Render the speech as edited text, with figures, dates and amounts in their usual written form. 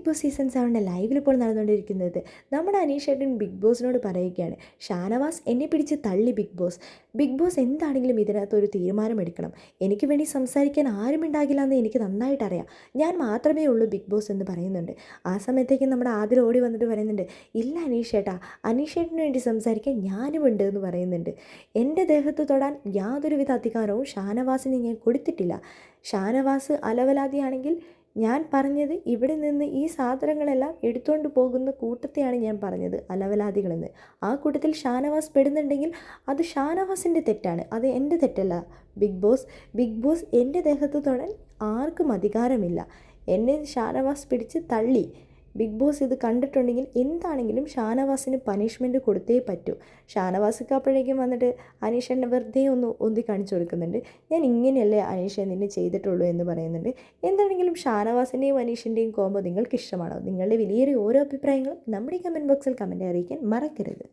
Big boss season 7 ലൈവിൽ ഇപ്പോൾ നടന്നുകൊണ്ടിരിക്കുന്നത്. നമ്മുടെ അനീഷേട്ടൻ ബിഗ് ബോസിനോട് പറയുകയാണ്, ഷാനവാസ് എന്നെ പിടിച്ച് തള്ളി ബിഗ് ബോസ് എന്താണെങ്കിലും ഇതിനകത്ത് ഒരു തീരുമാനമെടുക്കണം. എനിക്ക് വേണ്ടി സംസാരിക്കാൻ ആരും ഉണ്ടാകില്ല എന്ന് എനിക്ക് നന്നായിട്ട് അറിയാം. ഞാൻ മാത്രമേ ഉള്ളൂ ബിഗ് ബോസ് എന്ന് പറയുന്നുണ്ട്. ആ സമയത്തേക്കും നമ്മുടെ ആദിൽ ഓടി വന്നിട്ട് പറയുന്നുണ്ട്, ഇല്ല അനീഷേട്ടാ, അനീഷേട്ടന് വേണ്ടി സംസാരിക്കാൻ ഞാനുമുണ്ട് എന്ന് പറയുന്നുണ്ട്. എൻ്റെ ദേഹത്ത് തൊടാൻ യാതൊരുവിധ അധികാരവും ഷാനവാസിന് ഞാൻ കൊടുത്തിട്ടില്ല. ഷാനവാസ് അലവലാതിയാണെങ്കിൽ ഞാൻ പറഞ്ഞത് ഇവിടെ നിന്ന് ഈ സാധനങ്ങളെല്ലാം എടുത്തുകൊണ്ട് പോകുന്ന കൂട്ടത്തെയാണ് ഞാൻ പറഞ്ഞത് അലവലാതികളെന്ന്. ആ കൂട്ടത്തിൽ ഷാനവാസ് പെടുന്നുണ്ടെങ്കിൽ അത് ഷാനവാസിൻ്റെ തെറ്റാണ്, അത് എൻ്റെ തെറ്റല്ല. ബിഗ് ബോസ് എൻ്റെ ദേഹത്ത് തൊടാൻ ആർക്കും അധികാരമില്ല. എന്നെ ഷാനവാസ് പിടിച്ച് തള്ളി. ബിഗ് ബോസ് ഇത് കണ്ടിട്ടുണ്ടെങ്കിൽ എന്താണെങ്കിലും ഷാനവാസിന് പണിഷ്മെൻറ്റ് കൊടുത്തേ പറ്റൂ. ഷാനവാസിക്ക് അപ്പോഴേക്കും വന്നിട്ട് അനീഷേട്ടനെ വെറുതെ ഒന്തി കാണിച്ചു കൊടുക്കുന്നുണ്ട്. ഞാൻ ഇങ്ങനെയല്ലേ അനീഷ നിന്നെ ചെയ്തിട്ടുള്ളൂ എന്ന് പറയുന്നുണ്ട്. എന്താണെങ്കിലും ഷാനവാസിൻ്റെയും അനീഷിൻ്റെയും കോംബോ നിങ്ങൾക്ക് ഇഷ്ടമാണോ? നിങ്ങളുടെ വിലയേറിയ ഓരോ അഭിപ്രായങ്ങളും നമ്മുടെ കമൻറ്റ് ബോക്സിൽ കമൻറ്റ് അറിയിക്കാൻ മറക്കരുത്.